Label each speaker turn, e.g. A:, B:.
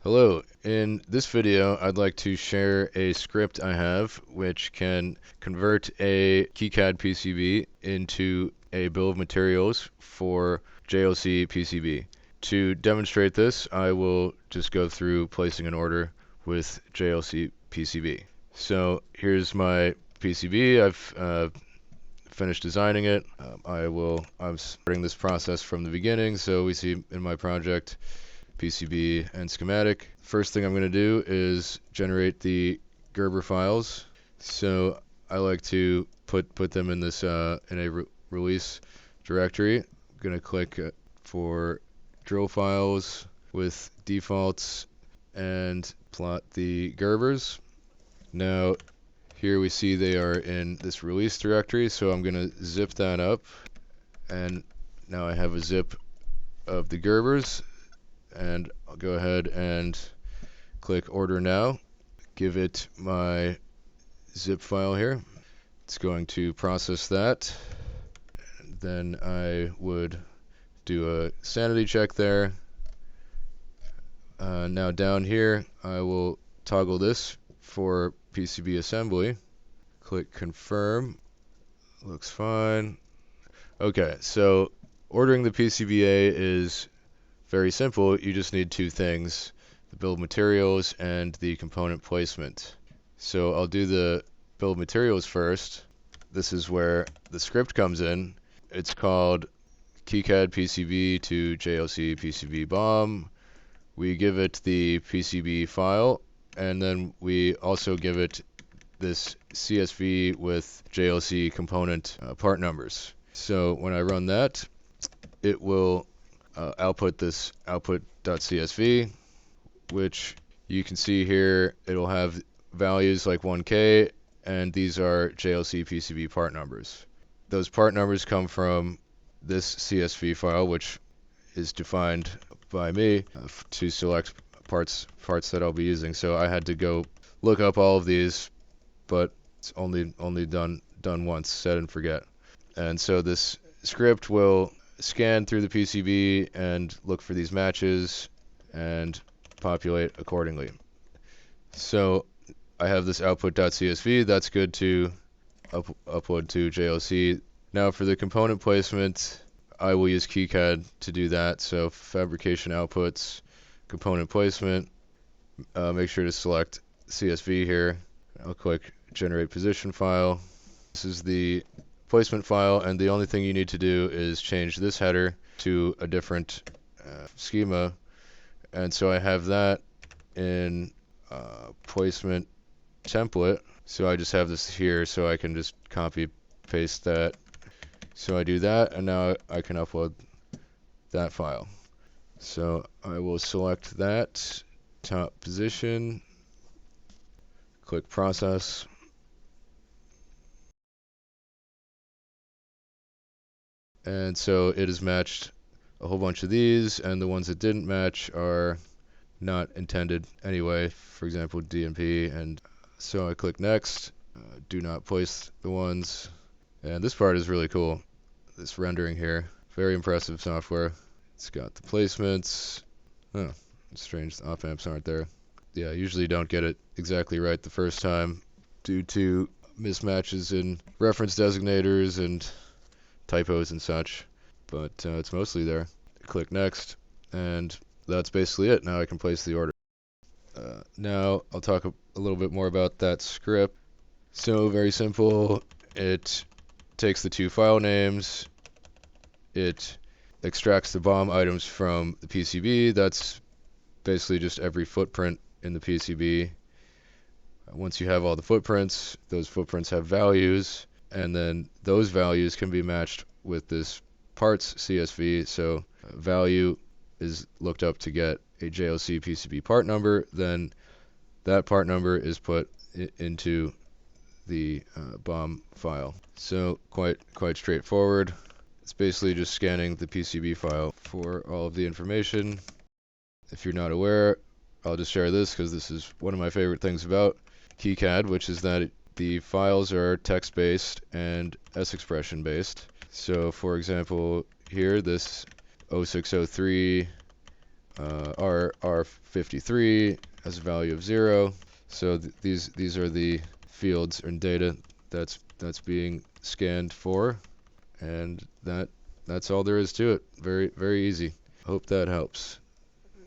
A: Hello, in this video I'd like to share a script I have which can convert a KiCAD PCB into a bill of materials for JLCPCB. To demonstrate this, I will just go through placing an order with JLCPCB. So here's my PCB. I've finished designing it. I'm starting this process from the beginning, so we see in my project PCB and schematic. First thing I'm going to do is generate the Gerber files. So I like to put them in this in a release directory. I'm going to click for drill files with defaults and plot the Gerbers. Now here we see they are in this release directory, so I'm going to zip that up, and now I have a zip of the Gerbers. And I'll go ahead and click order now, give it my zip file here. It's going to process that. And then I would do a sanity check there. Now down here I will toggle this for PCB assembly. Click confirm. Looks fine. Okay, so ordering the PCBA is very simple. You just need two things: the bill of materials and the component placement. So I'll do the bill of materials first. This is where the script comes in. It's called kicadpcb2jlcpcbbom. We give it the PCB file, and then we also give it this CSV with JLC component part numbers. So when I run that, it will output this output.csv, which you can see here. It'll have values like 1K, and these are JLC PCB part numbers. Those part numbers come from this CSV file, which is defined by me to select parts that I'll be using. So I had to go look up all of these, but it's only done once, set and forget. And so this script will scan through the PCB and look for these matches and populate accordingly. So I have this output.csv. That's good to upload to JLC. Now for the component placement, I will use KiCAD to do that. So fabrication outputs, component placement, make sure to select CSV here. I'll click generate position file. This is the placement file, and the only thing you need to do is change this header to a different schema. And so I have that in placement template. So I just have this here, so I can just copy paste that. So I do that, and now I can upload that file. So I will select that top position, click process. And so it has matched a whole bunch of these, and the ones that didn't match are not intended anyway, for example DNP. And so I click next, do not place the ones. And this part is really cool, this rendering here. Very impressive software. It's got the placements. Oh, it's strange the op amps aren't there. Yeah, I usually don't get it exactly right the first time due to mismatches in reference designators and typos and such, but it's mostly there. Click next, and that's basically it. Now I can place the order. Now I'll talk a little bit more about that script. So very simple. It takes the two file names, it extracts the BOM items from the PCB. That's basically just every footprint in the PCB. Once you have all the footprints, those footprints have values, and then those values can be matched with this parts CSV. So value is looked up to get a JLC PCB part number, then that part number is put into the BOM file. So quite straightforward. It's basically just scanning the PCB file for all of the information. If you're not aware, I'll just share this because this is one of my favorite things about KiCAD, which is that the files are text-based and S-expression-based. So for example, here, this 0603 R53 has a value of 0. So these are the fields and data that's being scanned for, and that's all there is to it. Very easy. Hope that helps.